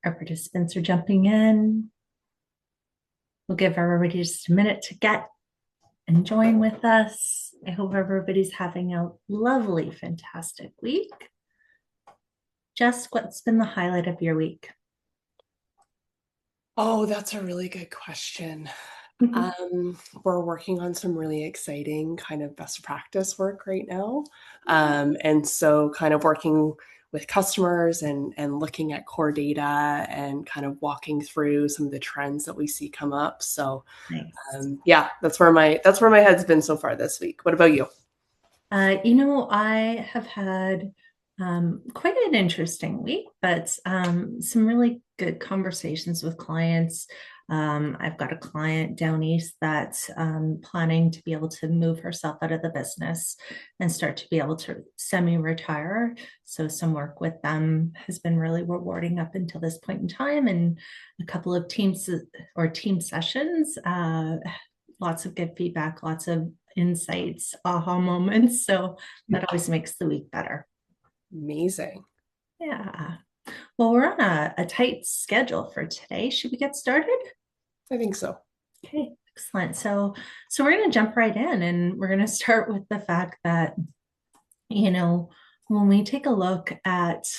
Our participants are jumping in. We'll give everybody just a minute to get and join with us. I hope everybody's having a lovely, fantastic week. Jess, what's been the highlight of your week? Oh, that's a really good question. We're working on some really exciting kind of best practice work right now. And so kind of working with customers and looking at core data and kind of walking through some of the trends that we see come up. So Nice. yeah, that's where my head's been so far this week. What about you? I have had quite an interesting week, but some really good conversations with clients. I've got a client down east that's planning to be able to move herself out of the business and start to be able to semi-retire. So some work with them has been really rewarding up until this point in time, and a couple of teams or team sessions. Lots of good feedback, lots of insights, aha moments. So that always makes the week better. Amazing. Yeah. Well, we're on a tight schedule for today. Should we get started? I think so. Okay, excellent. So we're going to jump right in, and we're going to start with the fact that, you know, when we take a look at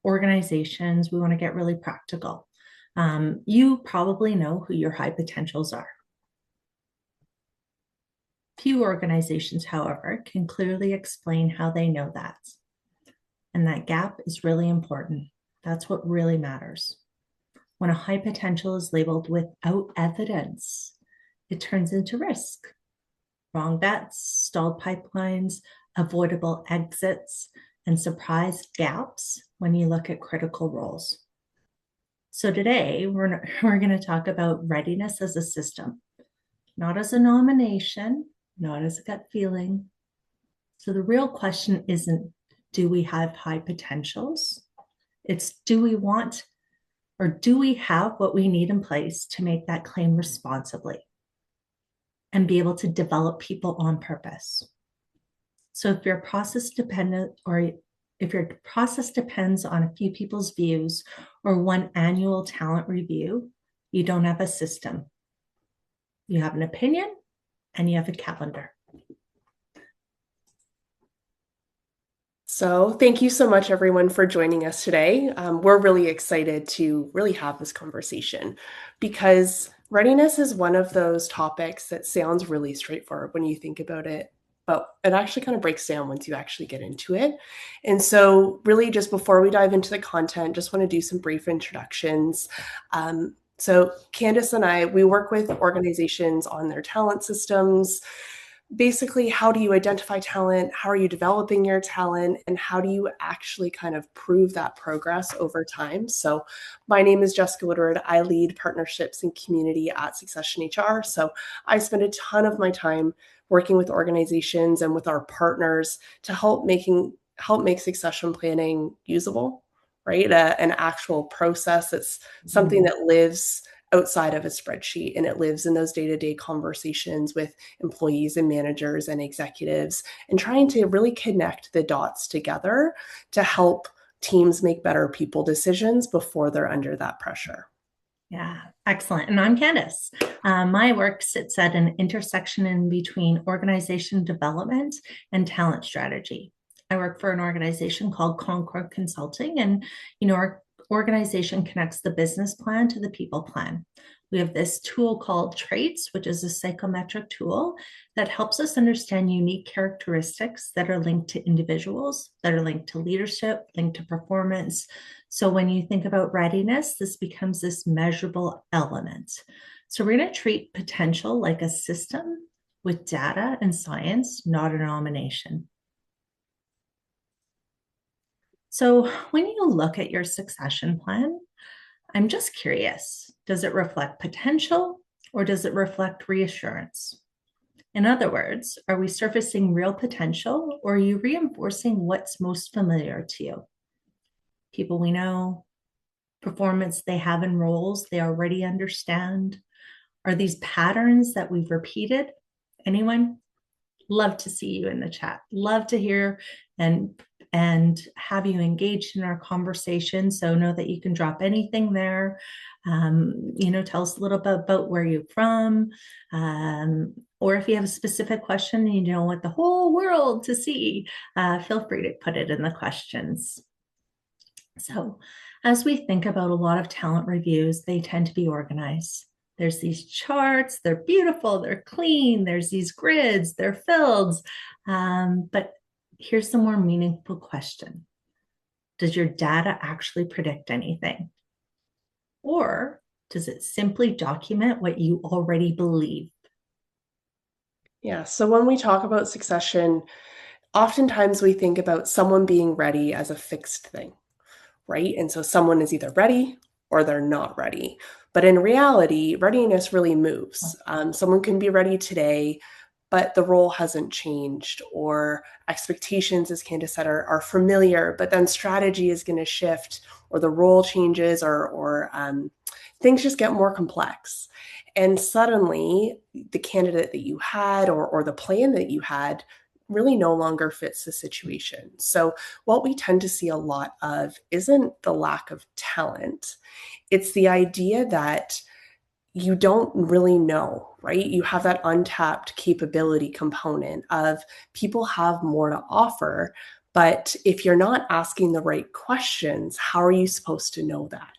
organizations, we want to get really practical. You probably know who your high potentials are. Few organizations, however, can clearly explain how they know that. And that gap is really important. That's what really matters. When a high potential is labeled without evidence, it turns into risk. Wrong bets, stalled pipelines, avoidable exits, and surprise gaps when you look at critical roles. So today, we're going to talk about readiness as a system, not as a nomination, not as a gut feeling. So the real question isn't, do we have high potentials? It's, do we want or do we have what we need in place to make that claim responsibly and be able to develop people on purpose? So if your process dependent or if your process depends on a few people's views or one annual talent review, you don't have a system. You have an opinion and you have a calendar. So thank you so much, everyone, for joining us today. We're really excited to really have this conversation because readiness is one of those topics that sounds really straightforward when you think about it, but it actually kind of breaks down once you actually get into it. And so really just before we dive into the content, just want to do some brief introductions. So Candace and I, we work with organizations on their talent systems. Basically, how do you identify talent? How are you developing your talent? And how do you actually kind of prove that progress over time? So my name is Jessica Woodward. I lead partnerships and community at Succession HR. So I spend a ton of my time working with organizations and with our partners to help make succession planning usable, right? An actual process that's something that lives outside of a spreadsheet, and it lives in those day-to-day conversations with employees and managers and executives, and trying to really connect the dots together to help teams make better people decisions before they're under that pressure. Yeah, excellent. And I'm Candace. My work sits at an intersection in between organization development and talent strategy. I work for an organization called Concord Consulting, and our organization connects the business plan to the people plan. We have this tool called Traits, which is a psychometric tool that helps us understand unique characteristics that are linked to individuals, that are linked to leadership, linked to performance. So when you think about readiness, this becomes this measurable element. So we're going to treat potential like a system with data and science, not a nomination. So when you look at your succession plan, I'm just curious, does it reflect potential or does it reflect reassurance? In other words, are we surfacing real potential or are you reinforcing what's most familiar to you? People we know, performance they have in roles they already understand? Are these patterns that we've repeated? Anyone? Love to see you in the chat. Love to hear and and have you engaged in our conversation. So know that you can drop anything there. Tell us a little bit about where you're from. Or if you have a specific question and you don't want the whole world to see, feel free to put it in the questions. So as we think about a lot of talent reviews, they tend to be organized. There's these charts, they're beautiful, they're clean, there's these grids, they're filled. But here's the more meaningful question. Does your data actually predict anything? Or does it simply document what you already believe? Yeah. So when we talk about succession, oftentimes we think about someone being ready as a fixed thing, right? And so someone is either ready or they're not ready. But in reality, readiness really moves. Someone can be ready today, but the role hasn't changed, or expectations, as Candace said, are familiar, but then strategy is going to shift, or the role changes, or things just get more complex. And suddenly, the candidate that you had or the plan that you had really no longer fits the situation. So, what we tend to see a lot of isn't the lack of talent, it's the idea that you don't really know, right? You have that untapped capability component of people have more to offer. But if you're not asking the right questions, how are you supposed to know that?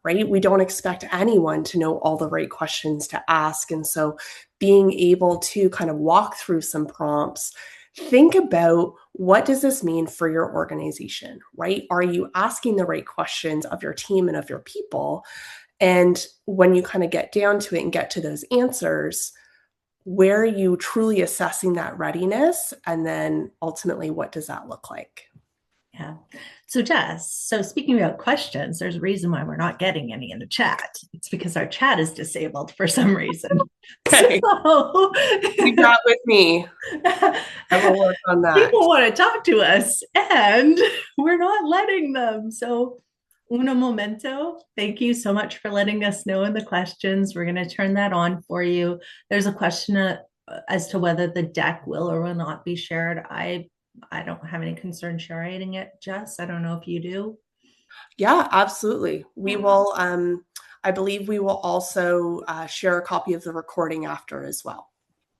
Right? We don't expect anyone to know all the right questions to ask. And so being able to kind of walk through some prompts, think about what does this mean for your organization, right? Are you asking the right questions of your team and of your people? And when you kind of get down to it and get to those answers, where are you truly assessing that readiness? And then ultimately, what does that look like? Yeah. So Jess, so speaking about questions, there's a reason why we're not getting any in the chat. It's because our chat is disabled for some reason. Okay. So Leave that with me. I will work on that. People want to talk to us and we're not letting them. So uno momento. Thank you so much for letting us know in the questions. We're going to turn that on for you. There's a question as to whether the deck will or will not be shared. I don't have any concern sharing it, Jess. I don't know if you do. Yeah, absolutely. We will, I believe we will also share a copy of the recording after as well.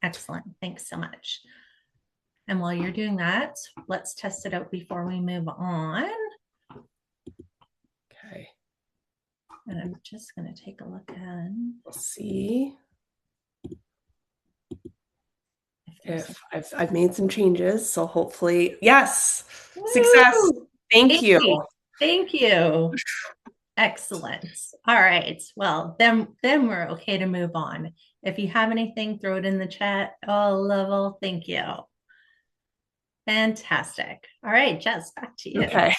Excellent. Thanks so much. And while you're doing that, let's test it out before we move on. Okay. And I'm just going to take a look and we'll see if I've made some changes. So hopefully, yes, woo! Success. Thank you. Thank you. Excellent. All right. Well, then we're okay to move on. If you have anything, throw it in the chat. Oh, level. Thank you. Fantastic. All right, Jess, back to you. Okay.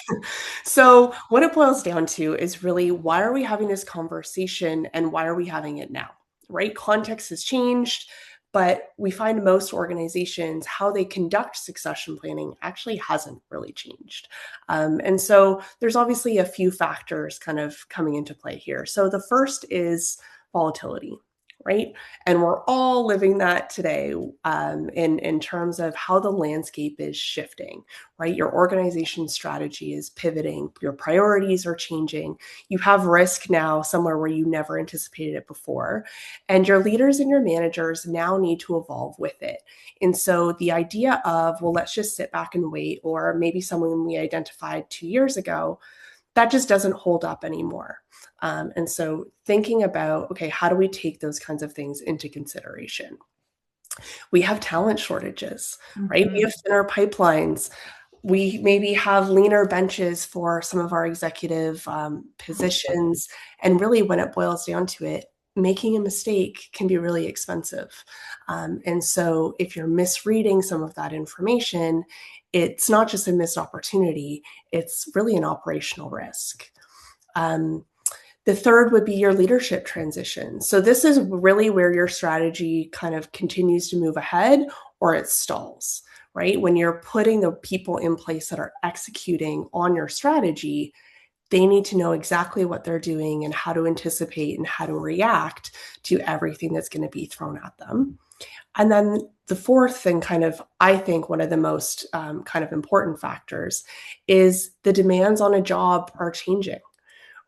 So what it boils down to is really, why are we having this conversation and why are we having it now, right? Context has changed, but we find most organizations, how they conduct succession planning actually hasn't really changed. And so there's obviously a few factors kind of coming into play here. So the first is volatility, right? And we're all living that today in terms of how the landscape is shifting, right? Your organization strategy is pivoting, your priorities are changing. You have risk now somewhere where you never anticipated it before. And your leaders and your managers now need to evolve with it. And so the idea of, well, let's just sit back and wait, or maybe someone we identified 2 years ago, that just doesn't hold up anymore. And so thinking about, okay, how do we take those kinds of things into consideration? We have talent shortages, right? We have thinner pipelines. We maybe have leaner benches for some of our executive positions. And really, when it boils down to it, making a mistake can be really expensive. And so if you're misreading some of that information, it's not just a missed opportunity, it's really an operational risk. The third would be your leadership transition. So this is really where your strategy kind of continues to move ahead or it stalls, right? When you're putting the people in place that are executing on your strategy, they need to know exactly what they're doing and how to anticipate and how to react to everything that's going to be thrown at them. And then the fourth and kind of, I think, one of the most kind of important factors is the demands on a job are changing,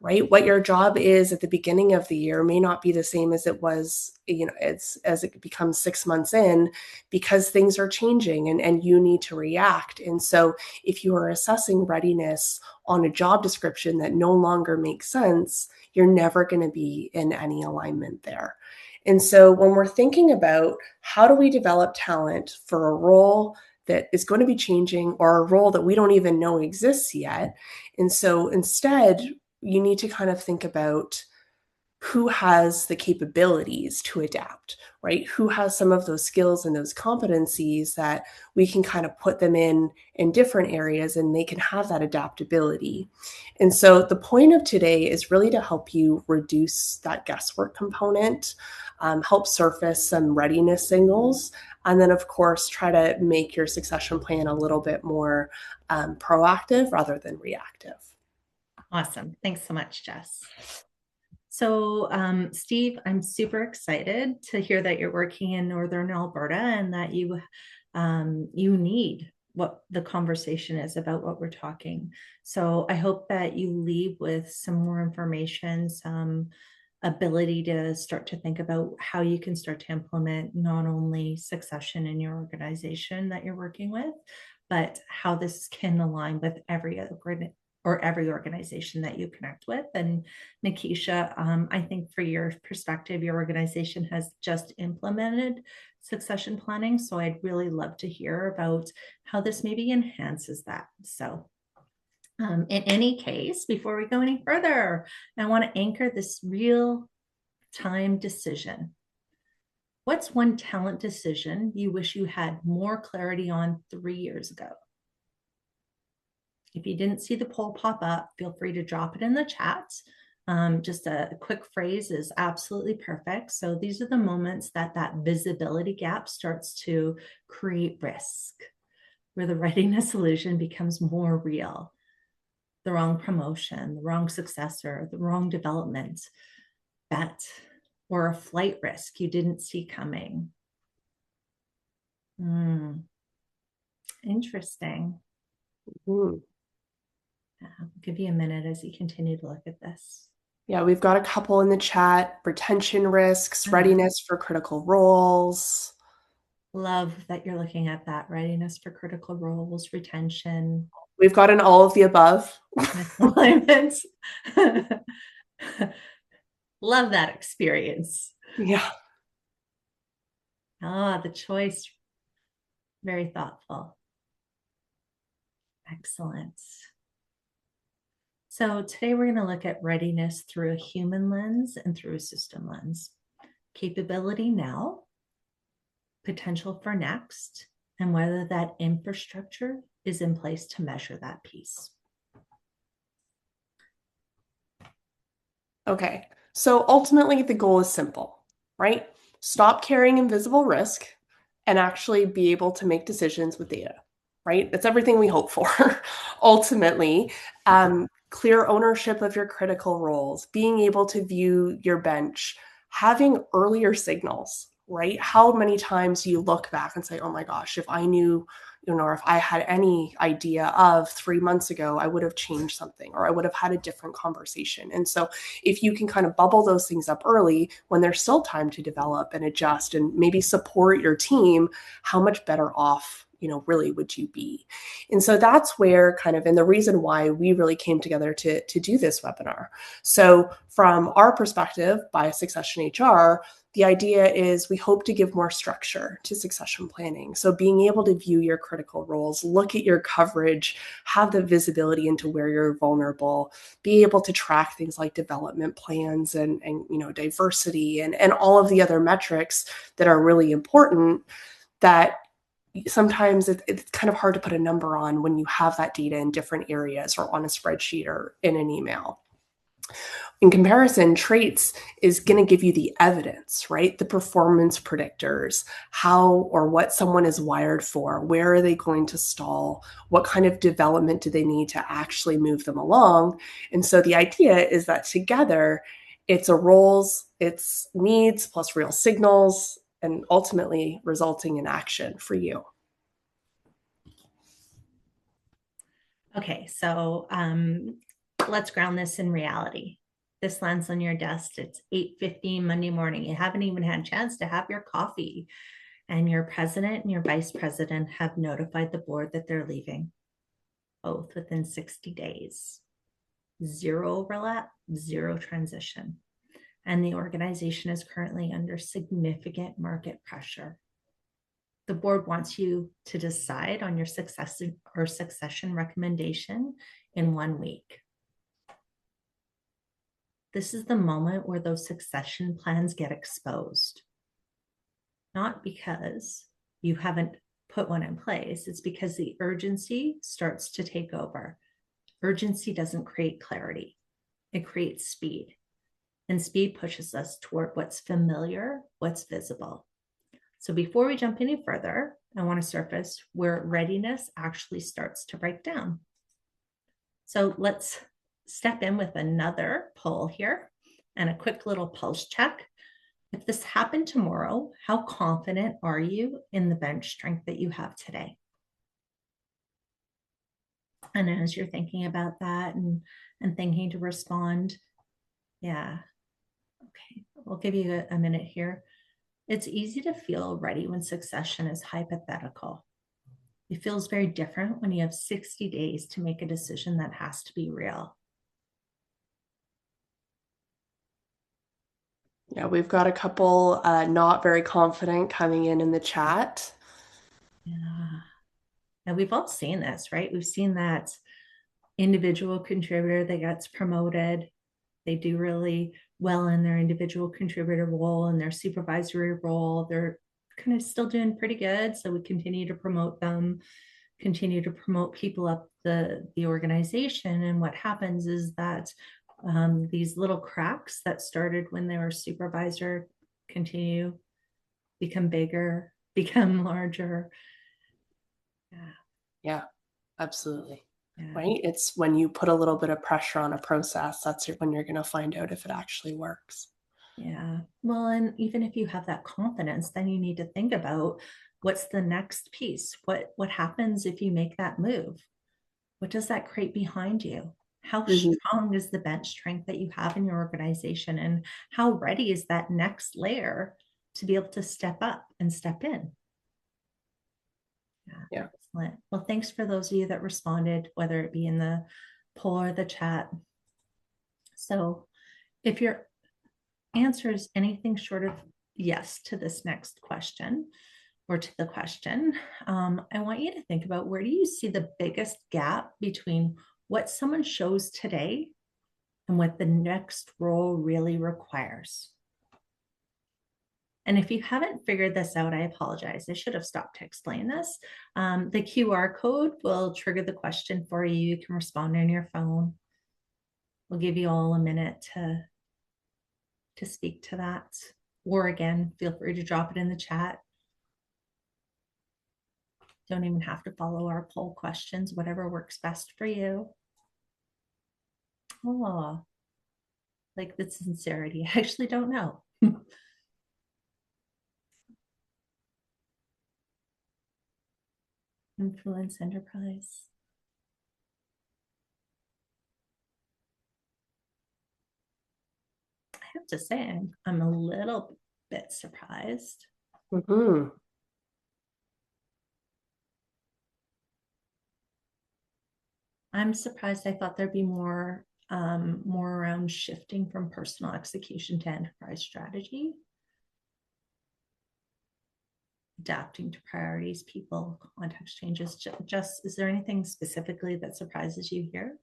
right? What your job is at the beginning of the year may not be the same as it was, as it becomes 6 months in, because things are changing and you need to react. And so if you are assessing readiness on a job description that no longer makes sense, you're never going to be in any alignment there. And so when we're thinking about how do we develop talent for a role that is going to be changing or a role that we don't even know exists yet, and so instead, you need to kind of think about who has the capabilities to adapt, right? Who has some of those skills and those competencies that we can kind of put them in different areas and they can have that adaptability. And so the point of today is really to help you reduce that guesswork component, help surface some readiness signals, and then of course try to make your succession plan a little bit more proactive rather than reactive. Awesome. Thanks so much, Jess. So, Steve, I'm super excited to hear that you're working in Northern Alberta and that you need what the conversation is about what we're talking. So I hope that you leave with some more information, some ability to start to think about how you can start to implement not only succession in your organization that you're working with, but how this can align with every organization that you connect with. And Nikisha, I think for your perspective, your organization has just implemented succession planning. So I'd really love to hear about how this maybe enhances that. So in any case, before we go any further, I want to anchor this real time decision. What's one talent decision you wish you had more clarity on 3 years ago? If you didn't see the poll pop up, feel free to drop it in the chat. Just a quick phrase is absolutely perfect. So these are the moments that visibility gap starts to create risk, where the readiness illusion becomes more real. The wrong promotion, the wrong successor, the wrong development bet, or a flight risk you didn't see coming. Interesting. I'll give you a minute as you continue to look at this. Yeah, we've got a couple in the chat. Retention risks, readiness for critical roles. Love that you're looking at that. Readiness for critical roles, retention. We've got an all of the above. Misalignment. Love that experience. Yeah. The choice. Very thoughtful. Excellent. So today we're going to look at readiness through a human lens and through a system lens. Capability now, potential for next, and whether that infrastructure is in place to measure that piece. Okay, so ultimately the goal is simple, right? Stop carrying invisible risk and actually be able to make decisions with data, right? That's everything we hope for. Ultimately, clear ownership of your critical roles, being able to view your bench, having earlier signals, right? How many times do you look back and say, oh my gosh, if I knew, or if I had any idea of 3 months ago, I would have changed something or I would have had a different conversation. And so if you can kind of bubble those things up early when there's still time to develop and adjust and maybe support your team, how much better off really would you be? And so that's where kind of, and the reason why we really came together to do this webinar. So from our perspective by Succession HR, the idea is we hope to give more structure to succession planning. So being able to view your critical roles, look at your coverage, have the visibility into where you're vulnerable, be able to track things like development plans and diversity and all of the other metrics that are really important that sometimes it's kind of hard to put a number on when you have that data in different areas or on a spreadsheet or in an email. In comparison, traits is going to give you the evidence, right? The performance predictors, how or what someone is wired for, where are they going to stall, what kind of development do they need to actually move them along. And so the idea is that together, it's a roles, it's needs plus real signals, and ultimately resulting in action for you? Okay, so let's ground this in reality. This lands on your desk. It's 8:15 Monday morning. You haven't even had a chance to have your coffee. And your president and your vice president have notified the board that they're leaving, both within 60 days. Zero overlap, zero transition. And the organization is currently under significant market pressure. The board wants you to decide on your succession recommendation in 1 week. This is the moment where those succession plans get exposed. Not because you haven't put one in place, it's because the urgency starts to take over. Urgency doesn't create clarity, it creates speed. And speed pushes us toward what's familiar, what's visible. So before we jump any further, I want to surface where readiness actually starts to break down. So let's step in with another poll here and a quick little pulse check. If this happened tomorrow, how confident are you in the bench strength that you have today? And as you're thinking about that and thinking to respond, yeah, okay, we'll give you a minute here. It's easy to feel ready when succession is hypothetical. It feels very different when you have 60 days to make a decision that has to be real. Yeah, we've got a couple not very confident coming in the chat. Yeah. And we've all seen this, right? We've seen that individual contributor that gets promoted. They do really well in their individual contributor role and their supervisory role. They're kind of still doing pretty good. So we continue to promote them, continue to promote people up the organization. And what happens is that these little cracks that started when they were supervisor continue, become bigger, become larger. Yeah, absolutely. Yeah. Right? It's when you put a little bit of pressure on a process, that's when you're going to find out if it actually works. Yeah. Well, and even if you have that confidence, then you need to think about what's the next piece? What happens if you make that move? What does that create behind you? How strong is the bench strength that you have in your organization? And how ready is that next layer to be able to step up and step in? Yeah. Excellent. Well, thanks for those of you that responded, whether it be in the poll or the chat. So if your answer is anything short of yes to this next question or to the question, I want you to think about, where do you see the biggest gap between what someone shows today and what the next role really requires? And if you haven't figured this out, I apologize. I should have stopped to explain this. The QR code will trigger the question for you. You can respond on your phone. We'll give you all a minute to speak to that. Or again, feel free to drop it in the chat. Don't even have to follow our poll questions, whatever works best for you. Oh, like the sincerity. I actually don't know. Influence enterprise. I have to say, I'm a little bit surprised. I'm surprised. I thought there'd be more around shifting from personal execution to enterprise strategy, adapting to priorities, people, context changes. Just, is there anything specifically that surprises you here?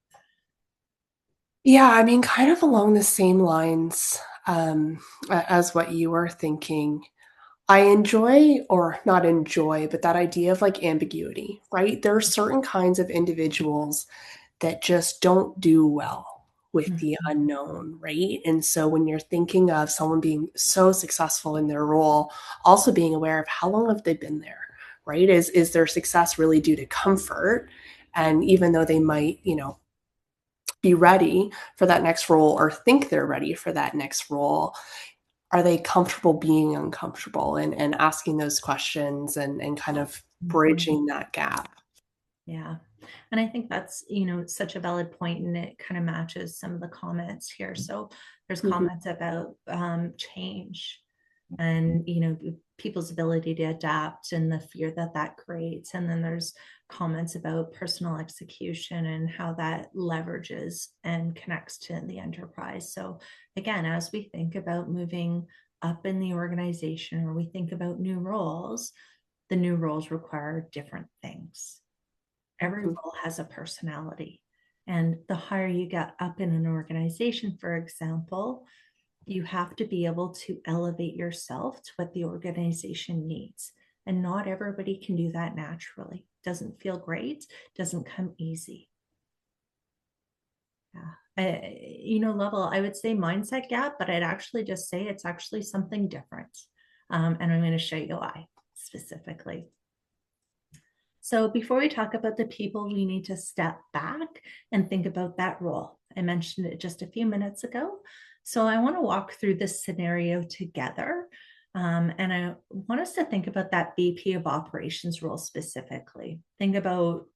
Yeah, I mean, kind of along the same lines as what you were thinking. I enjoy, or not enjoy, but that idea of like ambiguity, right? There are certain kinds of individuals that just don't do well with the unknown, right? And so when you're thinking of someone being so successful in their role, also being aware of how long have they been there, right? Is their success really due to comfort? And even though they might, be ready for that next role or think they're ready for that next role, are they comfortable being uncomfortable and asking those questions and kind of Mhm. bridging that gap? Yeah. And I think that's, such a valid point, and it kind of matches some of the comments here. So there's Mhm. comments about change and, people's ability to adapt and the fear that that creates. And then there's comments about personal execution and how that leverages and connects to the enterprise. So again, as we think about moving up in the organization, or we think about new roles, the new roles require different things. Every Mhm. role has a personality. And the higher you get up in an organization, for example, you have to be able to elevate yourself to what the organization needs. And not everybody can do that naturally. Doesn't feel great, doesn't come easy. Yeah. Level, I would say mindset gap, but I'd actually just say it's actually something different. And I'm going to show you why specifically. So before we talk about the people, we need to step back and think about that role. I mentioned it just a few minutes ago. So I want to walk through this scenario together. And I want us to think about that VP of operations role specifically. Think about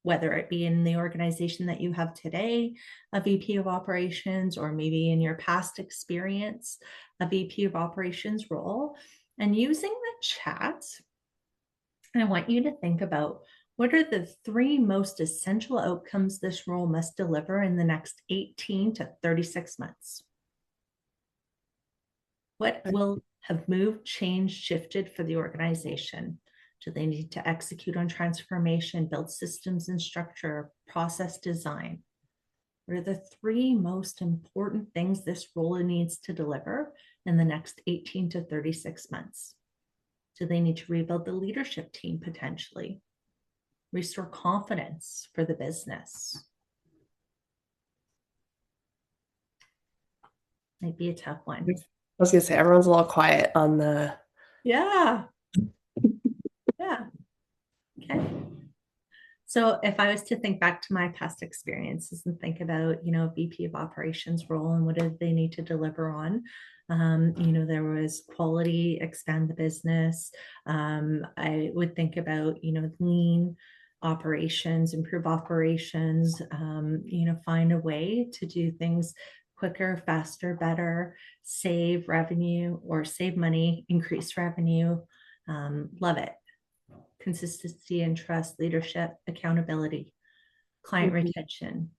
whether it be in the organization that you have today, a VP of operations, or maybe in your past experience, a VP of operations role. And using the chat, and I want you to think about, what are the 3 most essential outcomes this role must deliver in the next 18 to 36 months? What will have moved, changed, shifted for the organization? Do they need to execute on transformation, build systems and structure, process design? What are the 3 most important things this role needs to deliver in the next 18 to 36 months? Do they need to rebuild the leadership team potentially? Restore confidence for the business? Might be a tough I one. was gonna say everyone's a little quiet on the. Yeah. Yeah. Okay. So if I was to think back to my past experiences and think about, VP of operations role and what did they need to deliver on, there was quality, expand the business. I would think about, lean operations, improve operations, find a way to do things quicker, faster, better, save revenue or save money, increase revenue. Love it. Consistency and trust, leadership, accountability, client Mhm. retention,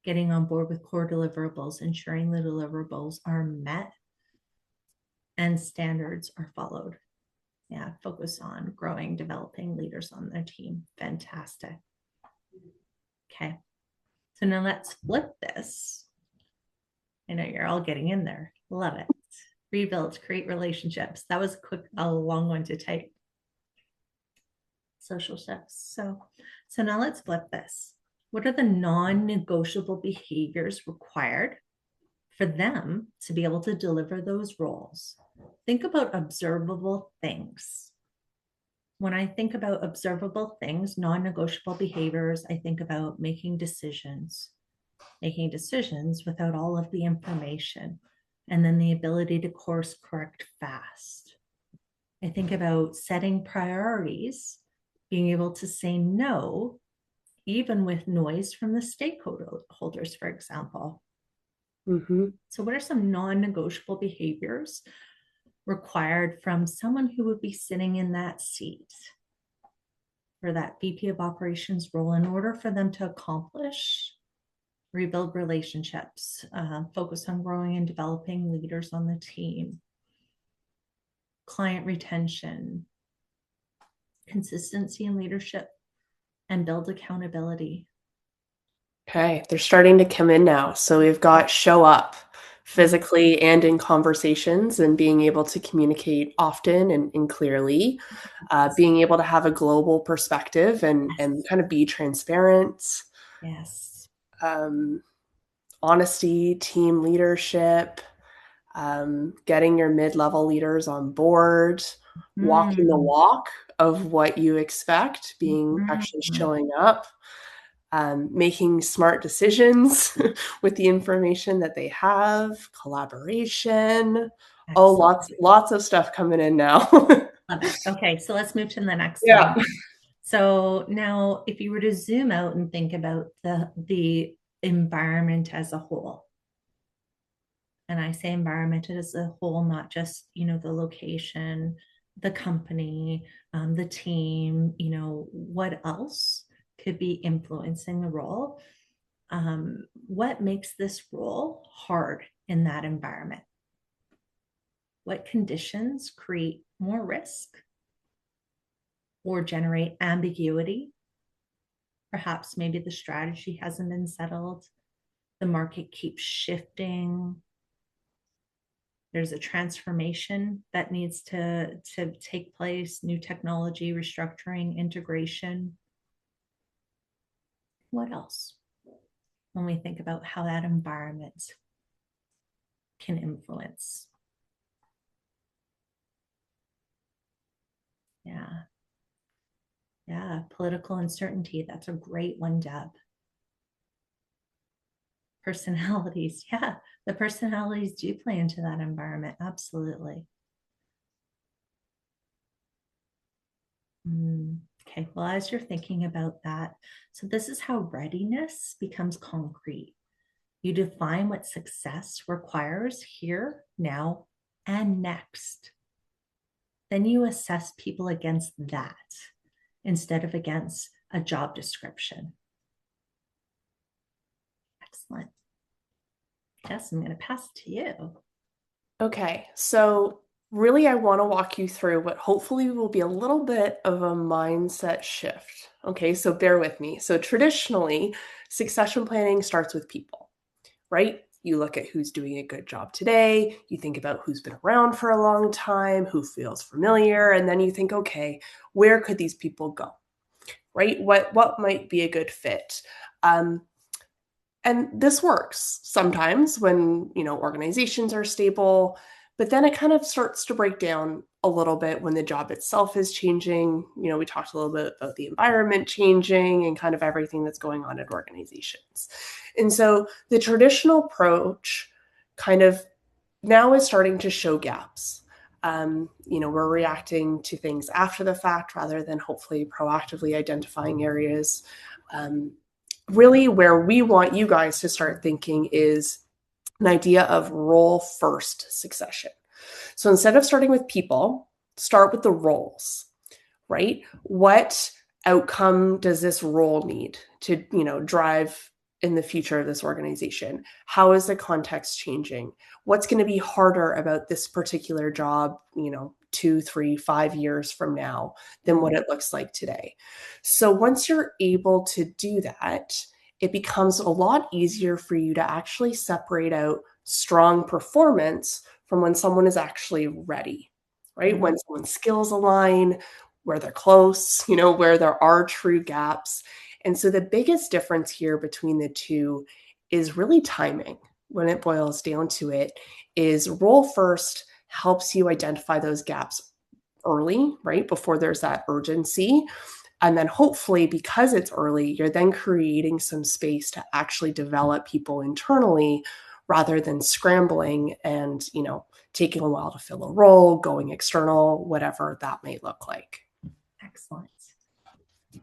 getting on board with core deliverables, ensuring the deliverables are met and standards are followed. Yeah, focus on growing, developing leaders on their team. Fantastic. Okay. So now let's flip this. I know you're all getting in there. Love it. Rebuild, create relationships. That was a long one to type. Social shifts. So now let's flip this. What are the non-negotiable behaviors required for them to be able to deliver those roles? Think about observable things. When I think about observable things, non-negotiable behaviors, I think about making decisions without all of the information, and then the ability to course correct fast. I think about setting priorities, being able to say no, even with noise from the stakeholders, for example. Mhm. So, what are some non negotiable behaviors required from someone who would be sitting in that seat for that VP of operations role in order for them to accomplish, rebuild relationships, focus on growing and developing leaders on the team, client retention, consistency in leadership, and build accountability? Okay, they're starting to come in now. So we've got show up physically and in conversations and being able to communicate often and clearly, being able to have a global perspective and kind of be transparent, Yes. um, honesty, team leadership, getting your mid-level leaders on board, walking the Mm. walk of what you expect, being actually Mm. showing up, making smart decisions with the information that they have, collaboration, Oh, Excellent. lots of stuff coming in now. Love it. Okay, so let's move to the next Yeah. slide. So now if you were to zoom out and think about the environment as a whole, and I say environment as a whole, not just, the location, the company, the team, what else could be influencing the role? What makes this role hard in that environment? What conditions create more risk or generate ambiguity? Perhaps maybe the strategy hasn't been settled. The market keeps shifting. There's a transformation that needs to take place, new technology, restructuring, integration. What else? When we think about how that environment can influence. Yeah. Yeah, political uncertainty. That's a great one, Deb. Personalities. Yeah, the personalities do play into that environment. Absolutely. Okay, well, as you're thinking about that, so this is how readiness becomes concrete. You define what success requires here, now, and next. Then you assess people against that instead of against a job description. Excellent. Yes, I'm going to pass it to you. Okay, so really I want to walk you through what hopefully will be a little bit of a mindset shift. Okay, so bear with me. So traditionally, succession planning starts with people, right? You look at who's doing a good job today, you think about who's been around for a long time, who feels familiar, and then you think, okay, where could these people go? Right? What might be a good fit? And this works sometimes when, organizations are stable, but then it kind of starts to break down a little bit when the job itself is changing. We talked a little bit about the environment changing and kind of everything that's going on in organizations. And so the traditional approach kind of now is starting to show gaps. We're reacting to things after the fact rather than hopefully proactively identifying areas. Really, where we want you guys to start thinking is an idea of role first succession. So instead of starting with people, start with the roles, right? What outcome does this role need to, drive in the future of this organization? How is the context changing? What's going to be harder about this particular job, 2, 3, 5 years from now than what it looks like today? So once you're able to do that, it becomes a lot easier for you to actually separate out strong performance from when someone is actually ready, right? Mm-hmm. When someone's skills align, where they're close, where there are true gaps. And so the biggest difference here between the two is really timing. When it boils down to it, is role first helps you identify those gaps early, right? Before there's that urgency. And then hopefully, because it's early, you're then creating some space to actually develop people internally rather than scrambling and, taking a while to fill a role, going external, whatever that may look like. Excellent.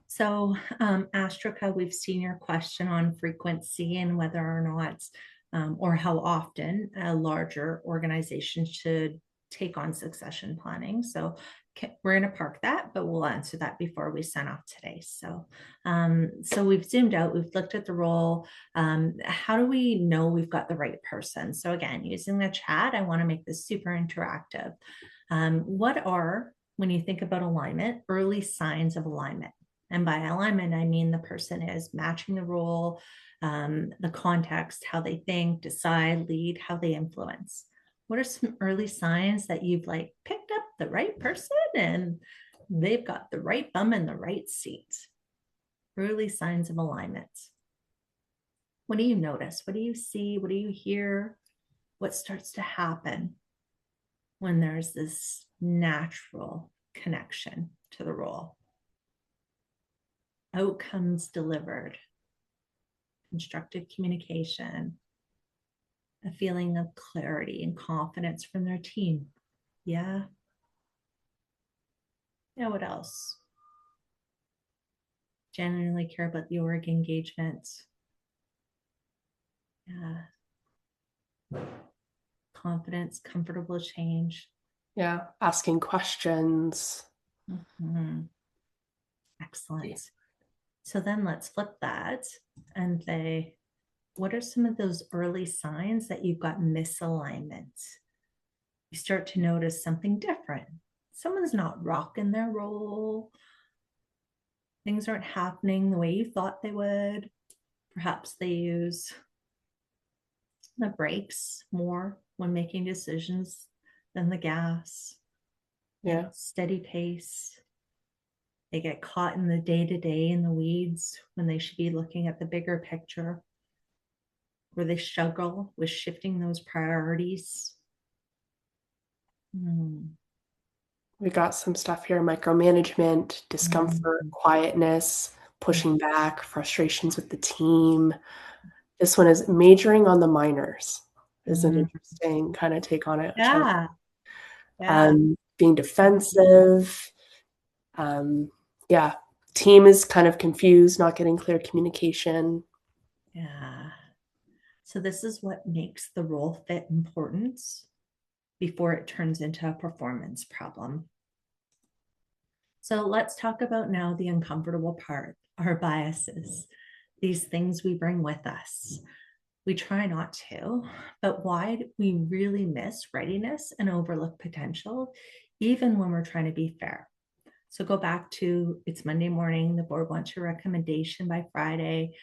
So, Astrika, we've seen your question on frequency and whether or not, or how often a larger organization should take on succession planning. So, we're going to park that, but we'll answer that before we sign off today. So, we've zoomed out, we've looked at the role. How do we know we've got the right person? So, again, using the chat, I want to make this super interactive. What are, when you think about alignment, early signs of alignment? And by alignment, I mean the person is matching the role, the context, how they think, decide, lead, how they influence. What are some early signs that you've picked up the right person and they've got the right bum in the right seat? Early signs of alignment. What do you notice? What do you see? What do you hear? What starts to happen when there's this natural connection to the role? Outcomes delivered, constructive communication, a feeling of clarity and confidence from their team. Yeah. Yeah, what else? Genuinely care about the org engagement. Yeah. Confidence, comfortable change. Yeah. Asking questions. Mhm. Excellent. So then let's flip that and say, what are some of those early signs that you've got misalignment? You start to notice something different. Someone's not rocking their role. Things aren't happening the way you thought they would. Perhaps they use the brakes more when making decisions than the gas. Yeah. Steady pace. They get caught in the day to day in the weeds when they should be looking at the bigger picture, where they struggle with shifting those priorities. We got some stuff here: micromanagement, discomfort, Mm. quietness, pushing back, frustrations with the team. This one is majoring on the minors. Is an Mm. interesting kind of take on it, Chelsea. Yeah, yeah, Being defensive. Um, yeah, team is kind of confused, not getting clear communication. yeah. So this is what makes the role fit important before it turns into a performance problem. So let's talk about now the uncomfortable part, our biases, these things we bring with us. We try not to, but why do we really miss readiness and overlook potential, even when we're trying to be fair? So go back to it's Monday morning, the board wants your recommendation by Friday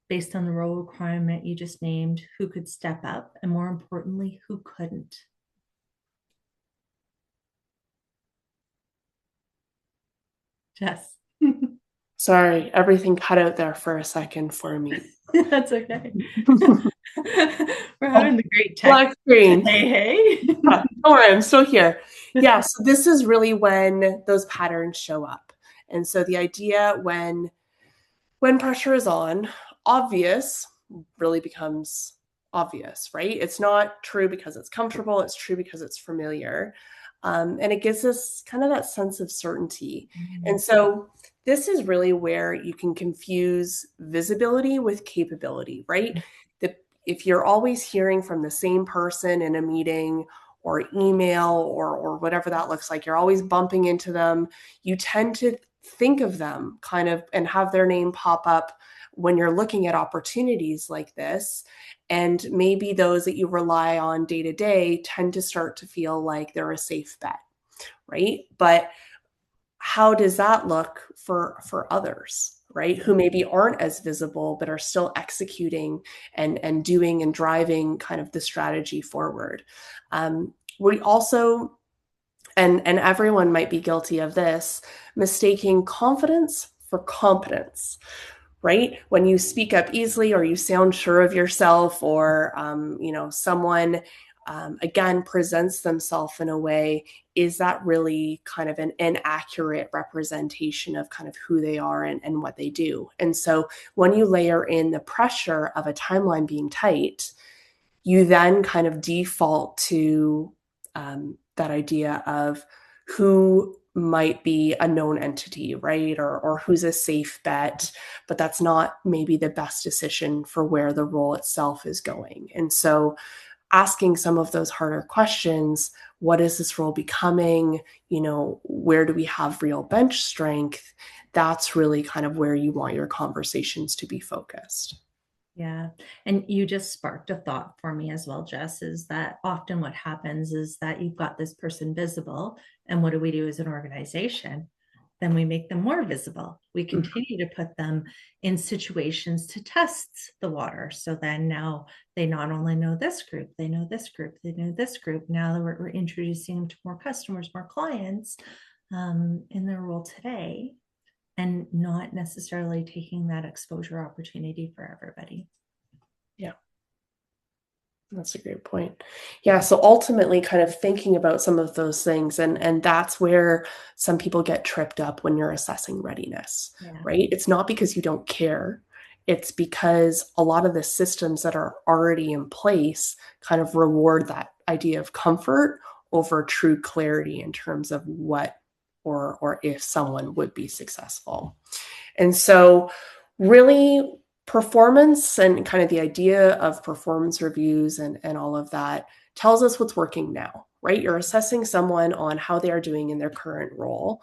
based on the role requirement you just named, who could step up, and more importantly, who couldn't. Jess. Sorry, everything cut out there for a second for me. That's okay. We're having the great tech. Black screen. Hey. Don't worry, I'm still here. Yeah, so this is really when those patterns show up. And so the idea when pressure is on, obvious really becomes obvious, right? It's not true because it's comfortable, it's true because it's familiar. And it gives us kind of that sense of certainty. And so this is really where you can confuse visibility with capability, right? If you're always hearing from the same person in a meeting or email or whatever that looks like, you're always bumping into them, you tend to think of them kind of and have their name pop up when you're looking at opportunities like this. And maybe those that you rely on day to day tend to start to feel like they're a safe bet, right? But how does that look for others, right, who maybe aren't as visible but are still executing and doing and driving kind of the strategy forward? We also, and everyone might be guilty of this, mistaking confidence for competence, right? When you speak up easily or you sound sure of yourself, or someone again presents themselves in a way, is that really kind of an inaccurate representation of kind of who they are and what they do? And so when you layer in the pressure of a timeline being tight, you then kind of default to that idea of who might be a known entity, right? Or who's a safe bet, but that's not maybe the best decision for where the role itself is going. And so asking some of those harder questions: what is this role becoming? Where do we have real bench strength? That's really kind of where you want your conversations to be focused. Yeah. And you just sparked a thought for me as well, Jess, is that often what happens is that you've got this person visible. And what do we do as an organization? Then we make them more visible. We continue to put them in situations to test the water. So then now they not only know this group, they know this group, they know this group. Now that we're introducing them to more customers, more clients in their role today, and not necessarily taking that exposure opportunity for everybody. Yeah. That's a great point. Yeah. So ultimately, kind of thinking about some of those things, and that's where some people get tripped up when you're assessing readiness, Yeah. right? It's not because you don't care. It's because a lot of the systems that are already in place kind of reward that idea of comfort over true clarity in terms of what or if someone would be successful. And so really performance and kind of the idea of performance reviews and all of that tells us what's working now, right? You're assessing someone on how they are doing in their current role.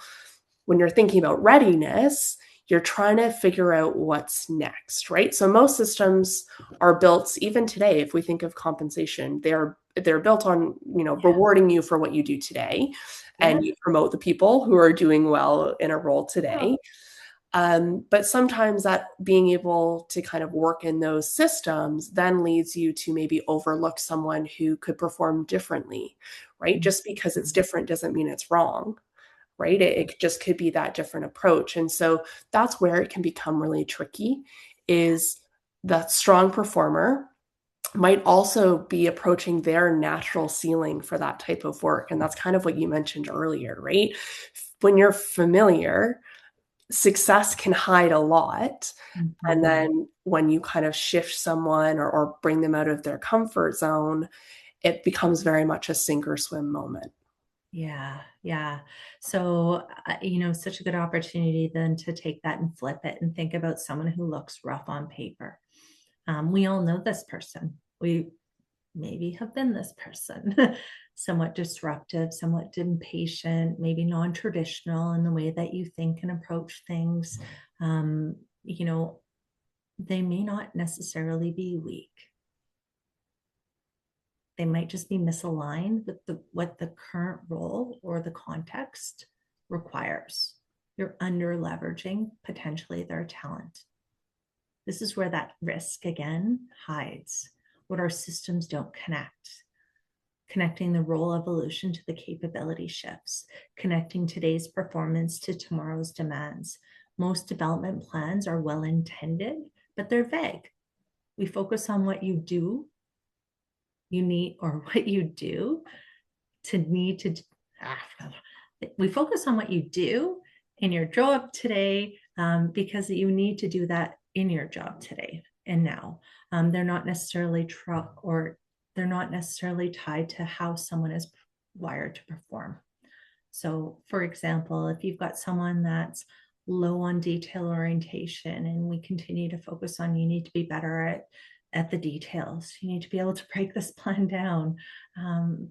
When you're thinking about readiness, you're trying to figure out what's next, right? So most systems are built, even today, if we think of compensation, they're built on, rewarding you for what you do today, Yeah. and you promote the people who are doing well in a role today. Oh, But sometimes that being able to kind of work in those systems then leads you to maybe overlook someone who could perform differently, right? Just because it's different doesn't mean it's wrong, right? It just could be that different approach. And so that's where it can become really tricky, is that strong performer might also be approaching their natural ceiling for that type of work. And that's kind of what you mentioned earlier, right? When you're familiar, success can hide a lot. And mhm. then when you kind of shift someone or bring them out of their comfort zone, it becomes very much a sink or swim moment. Yeah, yeah. So, such a good opportunity then to take that and flip it and think about someone who looks rough on paper. We all know this person. We maybe have been this person, somewhat disruptive, somewhat impatient, maybe non-traditional in the way that you think and approach things. Um, you know, they may not necessarily be weak. They might just be misaligned with what the current role or the context requires. You're under leveraging potentially their talent. This is where that risk again hides. What our systems don't connect. Connecting the role evolution to the capability shifts, connecting today's performance to tomorrow's demands. Most development plans are well intended, but they're vague. We focus on what you do, you need, or what you do to need to. We focus on what you do in your job today because you need to do that in your job today and now. They're not necessarily they're not necessarily tied to how someone is wired to perform. So, for example, if you've got someone that's low on detail orientation and we continue to focus on you need to be better at the details, you need to be able to break this plan down,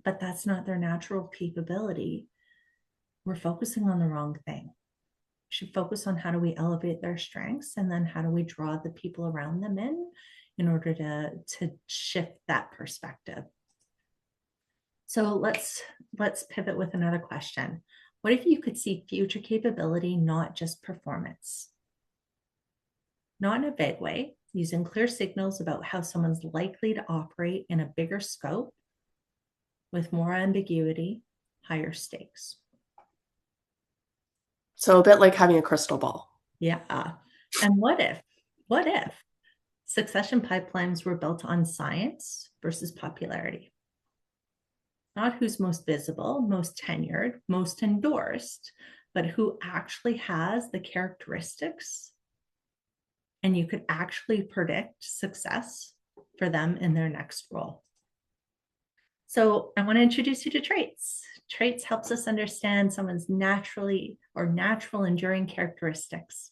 but that's not their natural capability, we're focusing on the wrong thing. We should focus on how do we elevate their strengths and then how do we draw the people around them in order to shift that perspective. So let's pivot with another question. What if you could see future capability, not just performance? Not in a vague way, using clear signals about how someone's likely to operate in a bigger scope with more ambiguity, higher stakes. So a bit like having a crystal ball. Yeah. And what if succession pipelines were built on science versus popularity? Not who's most visible, most tenured, most endorsed, but who actually has the characteristics and you could actually predict success for them in their next role. So I want to introduce you to traits. Traits helps us understand someone's natural enduring characteristics.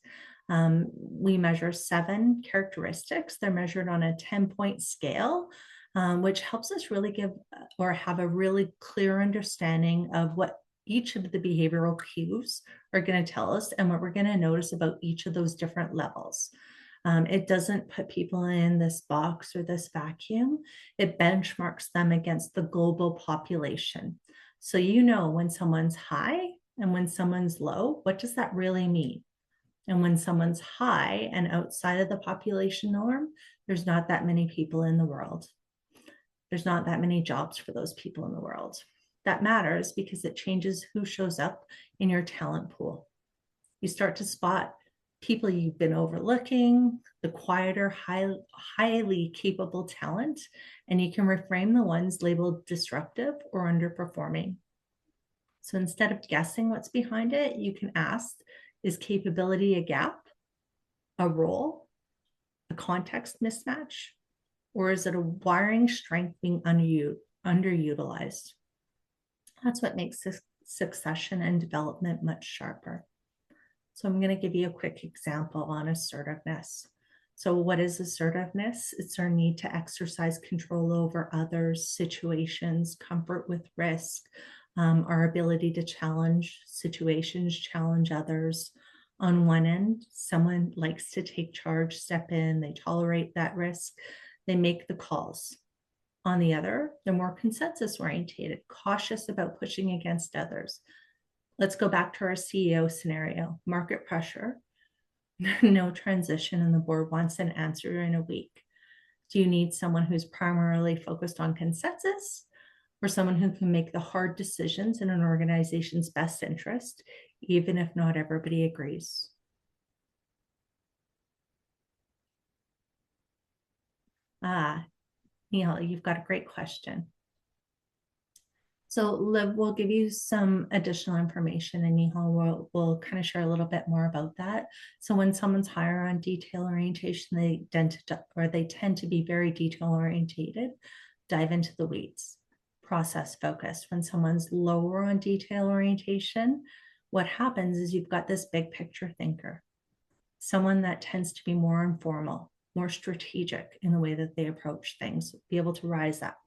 We measure 7 characteristics. They're measured on a 10-point scale, which helps us really give or have a really clear understanding of what each of the behavioral cues are going to tell us and what we're going to notice about each of those different levels. It doesn't put people in this box or this vacuum. It benchmarks them against the global population. So when someone's high and when someone's low, what does that really mean? And when someone's high and outside of the population norm, there's not that many people in the world. There's not that many jobs for those people in the world. That matters because it changes who shows up in your talent pool. You start to spot people you've been overlooking, the quieter, highly capable talent, and you can reframe the ones labeled disruptive or underperforming. So instead of guessing what's behind it, you can ask, is capability a gap, a role, a context mismatch, or is it a wiring strength being underutilized? That's what makes succession and development much sharper. So I'm going to give you a quick example on assertiveness. So what is assertiveness? It's our need to exercise control over others, situations, comfort with risk, our ability to challenge situations, challenge others. On one end, someone likes to take charge, step in, they tolerate that risk, they make the calls. On the other, they're more consensus oriented, cautious about pushing against others. Let's go back to our CEO scenario, market pressure, no transition, and the board wants an answer in a week. Do you need someone who's primarily focused on consensus, or someone who can make the hard decisions in an organization's best interest, even if not everybody agrees? Neil, you've got a great question. So Liv will give you some additional information, and Nihal will kind of share a little bit more about that. So when someone's higher on detail orientation, they tend to be very detail orientated, dive into the weeds, process focused. When someone's lower on detail orientation, what happens is you've got this big picture thinker, someone that tends to be more informal, more strategic in the way that they approach things, be able to rise up.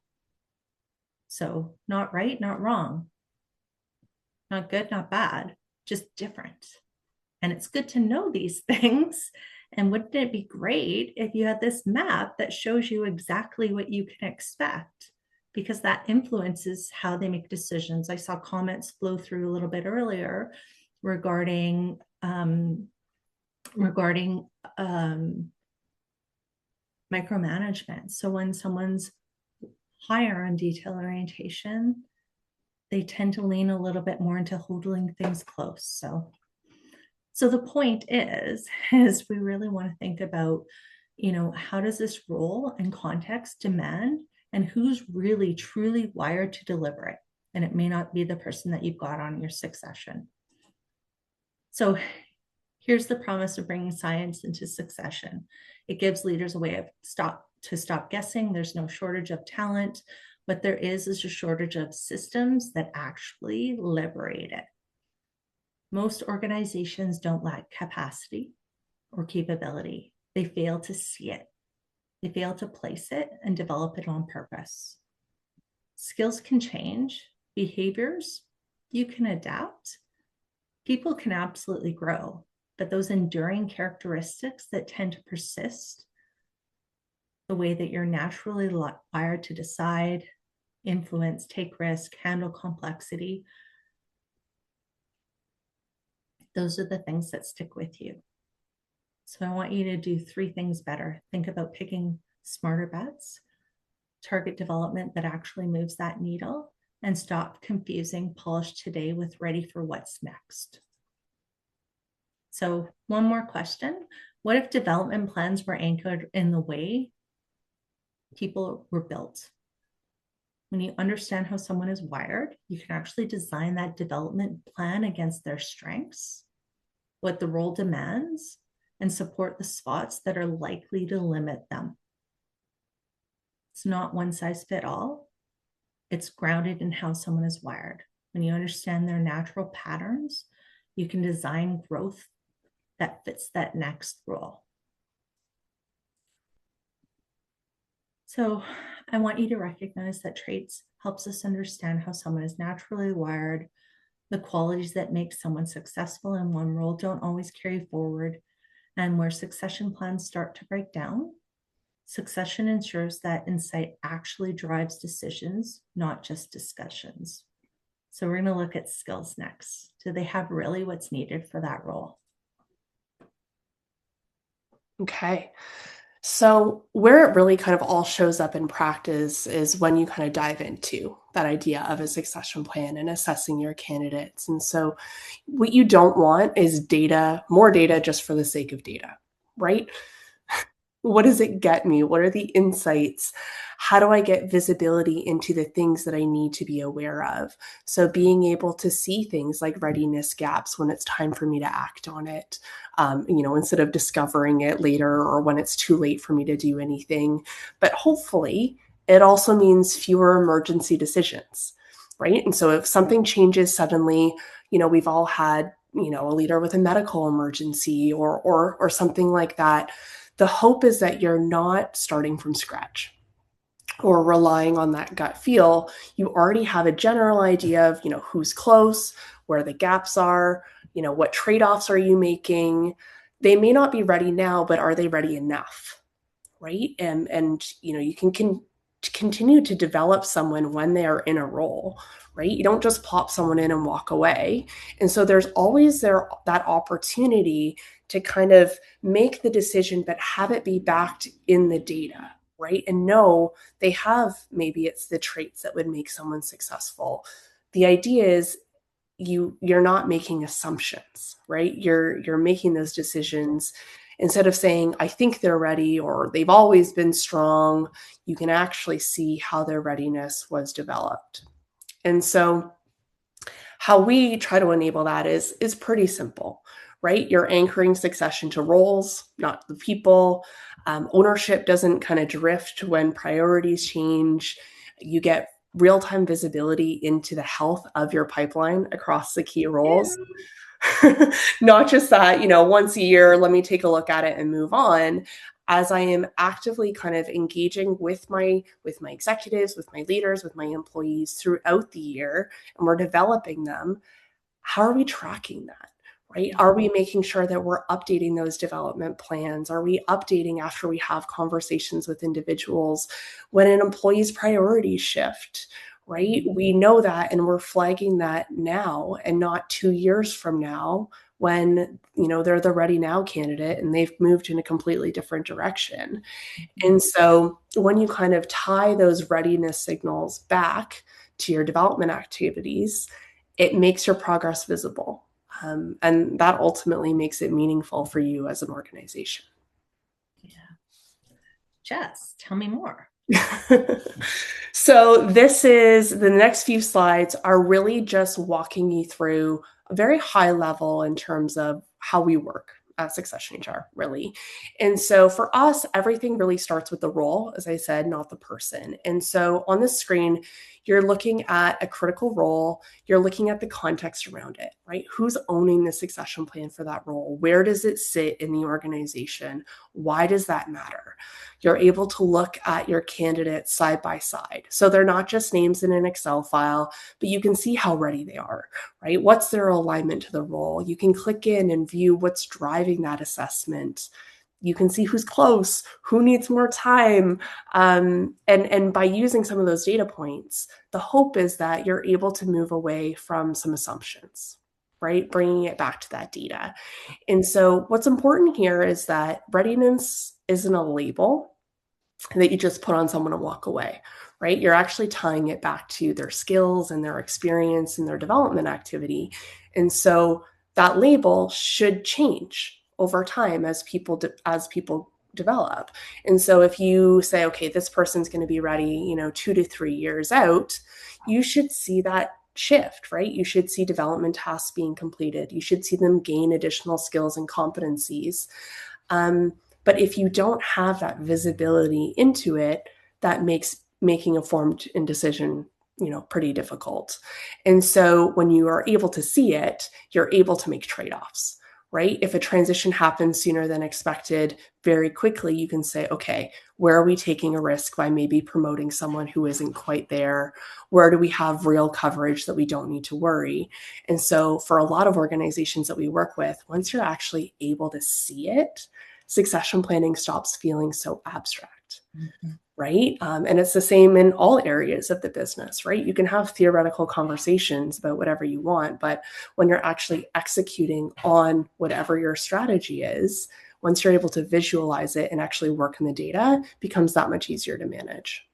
So not right, not wrong, not good, not bad, just different. And it's good to know these things. And wouldn't it be great if you had this map that shows you exactly what you can expect? Because that influences how they make decisions. I saw comments flow through a little bit earlier regarding micromanagement. So when someone's higher on detail orientation, they tend to lean a little bit more into holding things close. So the point is we really want to think about, how does this role and context demand, and who's really truly wired to deliver it? And it may not be the person that you've got on your succession. So here's the promise of bringing science into succession. It gives leaders a way of stop guessing. There's no shortage of talent. What there is a shortage of systems that actually liberate it. Most organizations don't lack capacity or capability. They fail to see it. They fail to place it and develop it on purpose. Skills can change. Behaviors, you can adapt. People can absolutely grow, but those enduring characteristics that tend to persist, the way that you're naturally wired to decide, influence, take risk, handle complexity, those are the things that stick with you. So I want you to do 3 things better. Think about picking smarter bets, target development that actually moves that needle, and stop confusing polished today with ready for what's next. So one more question. What if development plans were anchored in the way people were built? When you understand how someone is wired, you can actually design that development plan against their strengths, what the role demands, and support the spots that are likely to limit them. It's not one size fits all. It's grounded in how someone is wired. When you understand their natural patterns, you can design growth that fits that next role. So I want you to recognize that traits helps us understand how someone is naturally wired. The qualities that make someone successful in one role don't always carry forward. And where succession plans start to break down, succession ensures that insight actually drives decisions, not just discussions. So we're going to look at skills next. Do they have really what's needed for that role? Okay. So where it really kind of all shows up in practice is when you kind of dive into that idea of a succession plan and assessing your candidates. And so what you don't want is more data just for the sake of data, right? What does it get me? What are the insights? How do I get visibility into the things that I need to be aware of? So being able to see things like readiness gaps when it's time for me to act on it, instead of discovering it later or when it's too late for me to do anything. But hopefully, it also means fewer emergency decisions, right? And so if something changes suddenly, we've all had, a leader with a medical emergency or something like that. The hope is that you're not starting from scratch or relying on that gut feel. You already have a general idea of, who's close, where the gaps are, what trade-offs are you making. They may not be ready now, but are they ready enough? Right? And you can continue to develop someone when they are in a role, right? You don't just plop someone in and walk away. And so there's always that opportunity to kind of make the decision, but have it be backed in the data, right? And know they have, maybe it's the traits that would make someone successful. The idea is you're not making assumptions, right? You're making those decisions. Instead of saying, I think they're ready or they've always been strong, you can actually see how their readiness was developed. And so how we try to enable that is pretty simple, right? You're anchoring succession to roles, not the people. Ownership doesn't kind of drift when priorities change. You get real-time visibility into the health of your pipeline across the key roles. Not just that, once a year, let me take a look at it and move on. As I am actively kind of engaging with my executives, with my leaders, with my employees throughout the year, and we're developing them, how are we tracking that? Right? Are we making sure that we're updating those development plans? Are we updating after we have conversations with individuals when an employee's priorities shift? Right? We know that and we're flagging that now and not 2 years from now when they're the ready now candidate and they've moved in a completely different direction. And so when you kind of tie those readiness signals back to your development activities, it makes your progress visible. And that ultimately makes it meaningful for you as an organization. Yeah. Jess, tell me more. So the next few slides are really just walking you through a very high level in terms of how we work at Succession HR, really. And so for us, everything really starts with the role, as I said, not the person. And so on the screen, you're looking at a critical role. You're looking at the context around it, right? Who's owning the succession plan for that role? Where does it sit in the organization? Why does that matter? You're able to look at your candidates side by side. So they're not just names in an Excel file, but you can see how ready they are, right? What's their alignment to the role? You can click in and view what's driving that assessment. You can see who's close, who needs more time. And by using some of those data points, the hope is that you're able to move away from some assumptions, right? Bringing it back to that data. And so what's important here is that readiness isn't a label that you just put on someone and walk away, right? You're actually tying it back to their skills and their experience and their development activity. And so that label should change over time as people develop. And so if you say, okay, this person's going to be ready, 2 to 3 years out, you should see that shift, right? You should see development tasks being completed. You should see them gain additional skills and competencies. But if you don't have that visibility into it, that makes making a informed decision, pretty difficult. And so when you are able to see it, you're able to make trade-offs, right? If a transition happens sooner than expected, very quickly, you can say, okay, where are we taking a risk by maybe promoting someone who isn't quite there? Where do we have real coverage that we don't need to worry? And so for a lot of organizations that we work with, once you're actually able to see it, succession planning stops feeling so abstract, right? And it's the same in all areas of the business, right? You can have theoretical conversations about whatever you want, but when you're actually executing on whatever your strategy is, once you're able to visualize it and actually work in the data, it becomes that much easier to manage.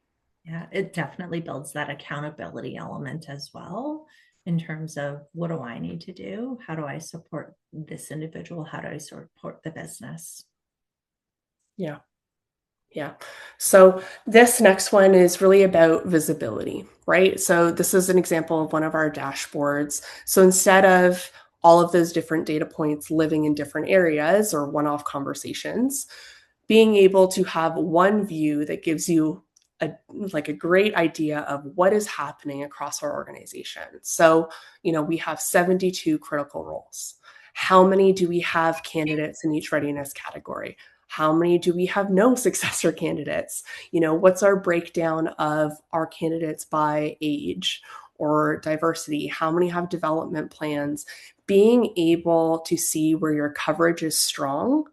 Yeah, it definitely builds that accountability element as well in terms of what do I need to do? How do I support this individual? How do I support the business? Yeah. Yeah. So this next one is really about visibility, right? So this is an example of one of our dashboards. So instead of all of those different data points living in different areas or one-off conversations, being able to have one view that gives you a great idea of what is happening across our organization. So, we have 72 critical roles. How many do we have candidates in each readiness category? How many do we have no successor candidates? What's our breakdown of our candidates by age or diversity? How many have development plans? Being able to see where your coverage is strong,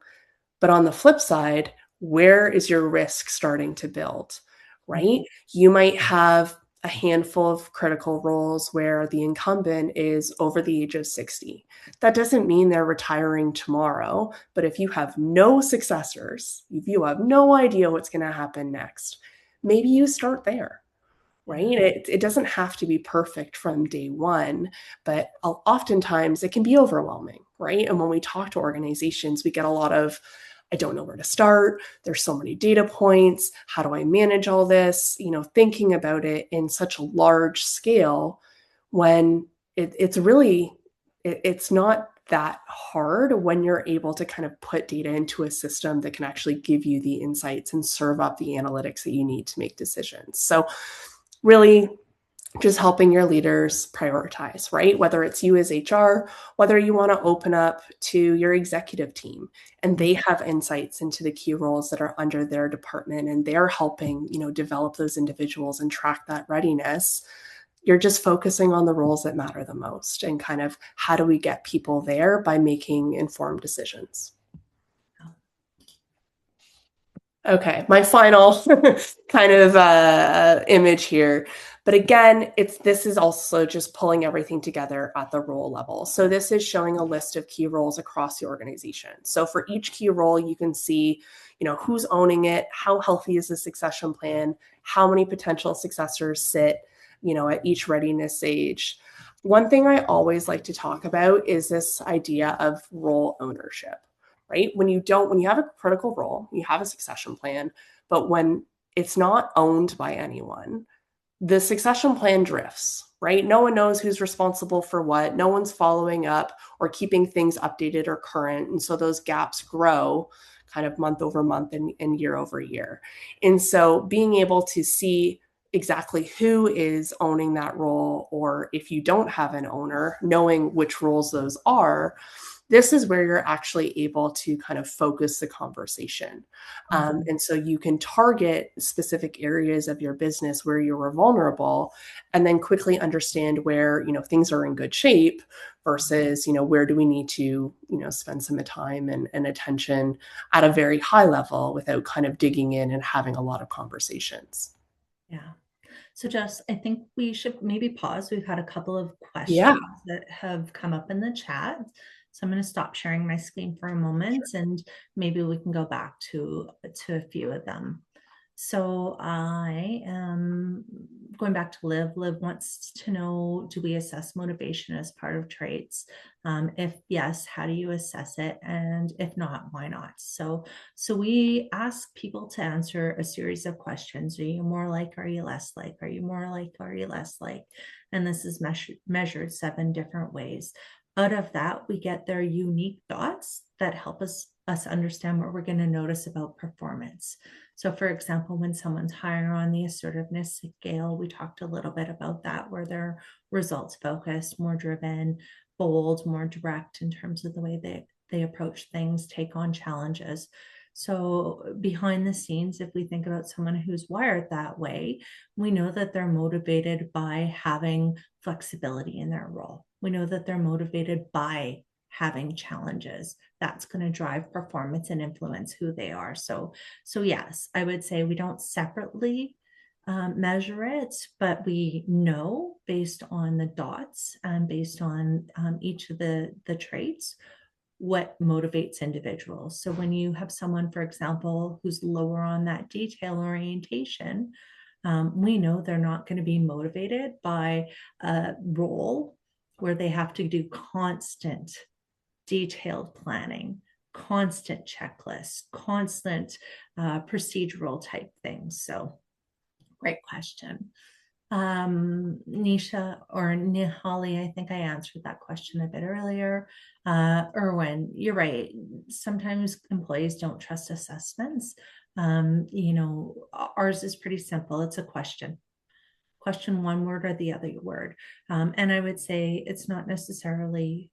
but on the flip side, where is your risk starting to build, right? You might have a handful of critical roles where the incumbent is over the age of 60. That doesn't mean they're retiring tomorrow, but if you have no successors, if you have no idea what's going to happen next, maybe you start there. Right? It doesn't have to be perfect from day one, but oftentimes it can be overwhelming, right? And when we talk to organizations, we get a lot of, I don't know where to start. There's so many data points. How do I manage all this? Thinking about it in such a large scale when it's not that hard when you're able to kind of put data into a system that can actually give you the insights and serve up the analytics that you need to make decisions. So really just helping your leaders prioritize, right? Whether it's you as HR, whether you want to open up to your executive team and they have insights into the key roles that are under their department and they're helping, develop those individuals and track that readiness. You're just focusing on the roles that matter the most and kind of how do we get people there by making informed decisions. Okay, my final kind of image here. But again, this is also just pulling everything together at the role level. So this is showing a list of key roles across the organization. So for each key role, you can see, who's owning it, how healthy is the succession plan, how many potential successors sit, at each readiness stage. One thing I always like to talk about is this idea of role ownership. Right? When you have a critical role, you have a succession plan, but when it's not owned by anyone, the succession plan drifts, right? No one knows who's responsible for what. No one's following up or keeping things updated or current. And so those gaps grow kind of month over month and year over year. And so being able to see exactly who is owning that role, or if you don't have an owner, knowing which roles those are, this is where you're actually able to kind of focus the conversation. And so you can target specific areas of your business where you were vulnerable and then quickly understand where, things are in good shape versus, where do we need to, spend some time and attention at a very high level without kind of digging in and having a lot of conversations. Yeah. So Jess, I think we should maybe pause. We've had a couple of Yeah. questions that have come up in the chat. So I'm going to stop sharing my screen for a moment and maybe we can go back to a few of them. So I am going back to Liv. Liv wants to know, do we assess motivation as part of traits? If yes, how do you assess it? And if not, why not? So we ask people to answer a series of questions. Are you more like, are you less like? Are you more like, are you less like? And this is measured 7 different ways. Out of that, we get their unique thoughts that help us understand what we're going to notice about performance. So for example, when someone's higher on the assertiveness scale, we talked a little bit about that, where they're results focused, more driven, bold, more direct in terms of the way they approach things, take on challenges. So behind the scenes, if we think about someone who's wired that way, we know that they're motivated by having flexibility in their role. We know that they're motivated by having challenges. That's going to drive performance and influence who they are. So yes, I would say we don't separately measure it, but we know based on the dots and based on each of the traits what motivates individuals. So when you have someone, for example, who's lower on that detail orientation, we know they're not going to be motivated by a role where they have to do constant detailed planning. constant checklists, constant procedural type things. So great question. Nisha or Nihali, I think I answered that question a bit earlier. Erwin, you're right. Sometimes employees don't trust assessments. Ours is pretty simple. It's a question. Question one word or the other word. And I would say it's not necessarily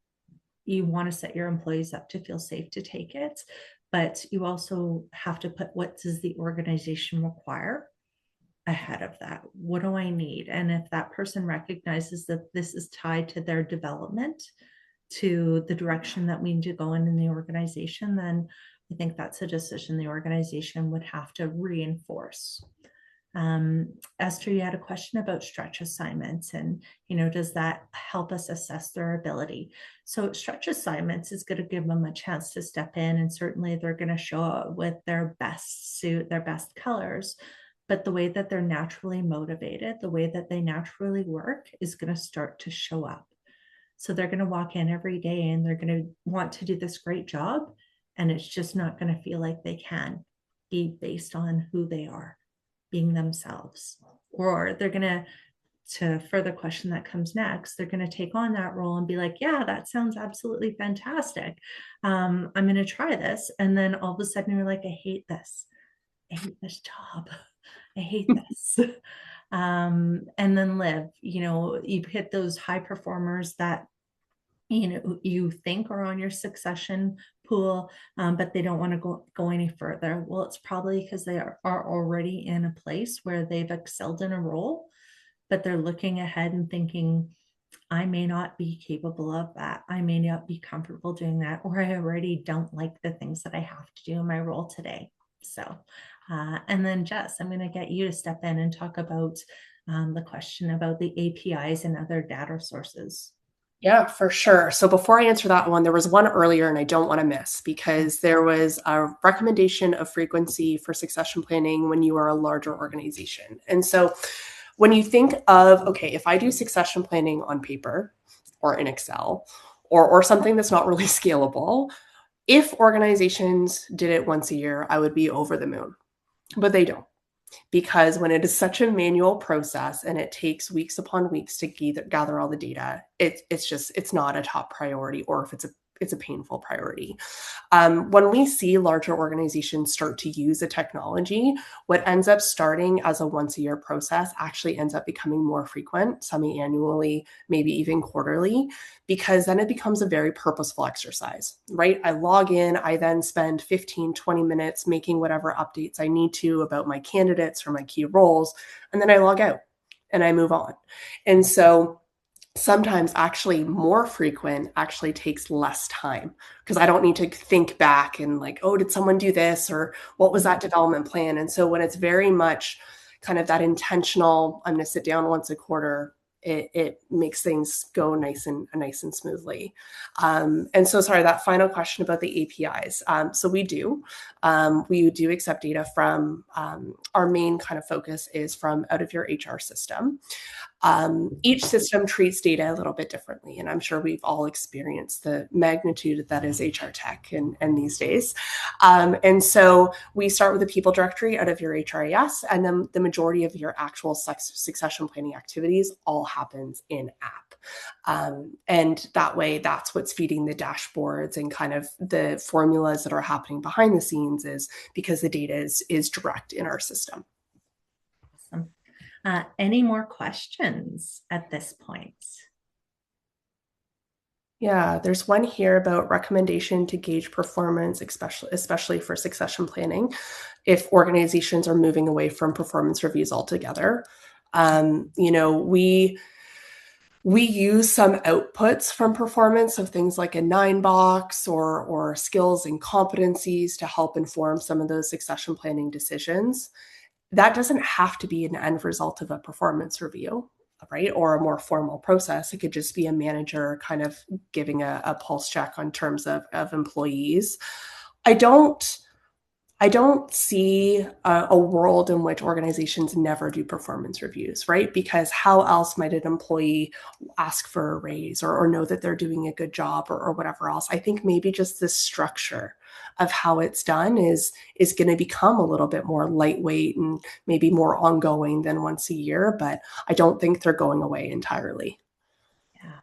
you want to set your employees up to feel safe to take it, but you also have to put what does the organization require ahead of that. What do I need? And if that person recognizes that this is tied to their development, to the direction that we need to go in the organization, then I think that's a decision the organization would have to reinforce. Esther, you had a question about stretch assignments and, does that help us assess their ability? So stretch assignments is going to give them a chance to step in, and certainly they're going to show up with their best suit, their best colors. But the way that they're naturally motivated, the way that they naturally work is going to start to show up. So they're going to walk in every day and they're going to want to do this great job. And it's just not going to feel like they can be based on who they are, being themselves. Or they're going to further question that comes next, they're going to take on that role and be like, yeah, that sounds absolutely fantastic. I'm going to try this. And then all of a sudden you're like, I hate this. I hate this job. I hate this. And then live, you hit those high performers that, you think are on your succession pool, but they don't want to go any further. Well, it's probably because they are already in a place where they've excelled in a role, but they're looking ahead and thinking, I may not be capable of that. I may not be comfortable doing that, or I already don't like the things that I have to do in my role today. So, and then Jess, I'm going to get you to step in and talk about the question about the APIs and other data sources. Yeah, for sure. So before I answer that one, there was one earlier and I don't want to miss because there was a recommendation of frequency for succession planning when you are a larger organization. And so when you think of, okay, if I do succession planning on paper or in Excel or something that's not really scalable, if organizations did it once a year, I would be over the moon, but they don't. Because when it is such a manual process and it takes weeks upon weeks to gather all the data, it's not a top priority, or if it's a painful priority. When we see larger organizations start to use a technology, what ends up starting as a once a year process actually ends up becoming more frequent, semi-annually, maybe even quarterly, because then it becomes a very purposeful exercise, right? I log in, I then spend 15, 20 minutes making whatever updates I need to about my candidates or my key roles, and then I log out and I move on. And so sometimes actually more frequent actually takes less time because I don't need to think back and like, oh, did someone do this? Or what was that development plan? And so when it's very much kind of that intentional, I'm going to sit down once a quarter, it makes things go nice and smoothly. And so, sorry, that final question about the APIs. So we do accept data from our main kind of focus is from out of your HR system. Each system treats data a little bit differently, and I'm sure we've all experienced the magnitude that is HR tech and these days. And so we start with the people directory out of your HRIS, and then the majority of your actual succession planning activities all happens in app. And that way, that's what's feeding the dashboards and kind of the formulas that are happening behind the scenes is because the data is direct in our system. Awesome. Any more questions at this point? Yeah, there's one here about recommendation to gauge performance, especially for succession planning, if organizations are moving away from performance reviews altogether. We use some outputs from performance of things like a 9-box or skills and competencies to help inform some of those succession planning decisions. That doesn't have to be an end result of a performance review, right? Or a more formal process. It could just be a manager kind of giving a pulse check on terms of employees. I don't I don't see a world in which organizations never do performance reviews, right? Because how else might an employee ask for a raise or know that they're doing a good job or whatever else? I think maybe just the structure of how it's done is going to become a little bit more lightweight and maybe more ongoing than once a year, but I don't think they're going away entirely. Yeah.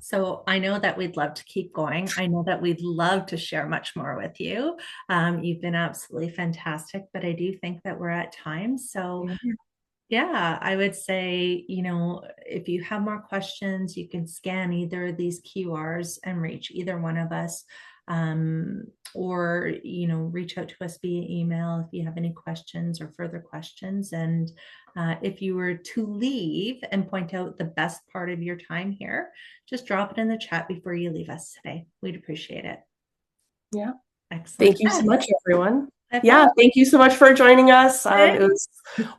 So I know that we'd love to keep going. I know that we'd love to share much more with you. You've been absolutely fantastic, but I do think that we're at time. So yeah, I would say, if you have more questions, you can scan either of these QRs and reach either one of us. Or, reach out to us via email if you have any questions or further questions. And if you were to leave and point out the best part of your time here, just drop it in the chat before you leave us today. We'd appreciate it. Yeah. Excellent. Thank you so much, everyone. Have Yeah, thank you so much for joining us. fun. It was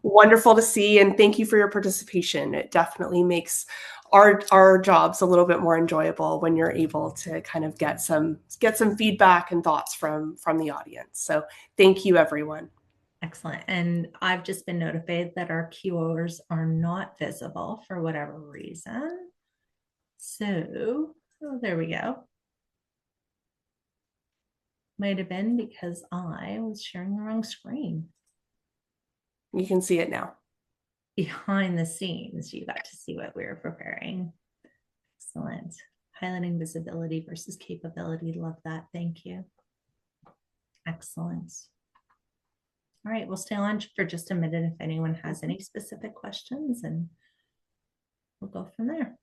wonderful to see, and thank you for your participation. It definitely makes our jobs a little bit more enjoyable when you're able to kind of get some feedback and thoughts from the audience. So thank you, everyone. Excellent. And I've just been notified that our QRs are not visible for whatever reason. So, there we go. Might have been because I was sharing the wrong screen. You can see it now. Behind the scenes, you got to see what we were preparing. Excellent. Highlighting visibility versus capability. Love that. Thank you. Excellent. All right, we'll stay on for just a minute if anyone has any specific questions, and we'll go from there.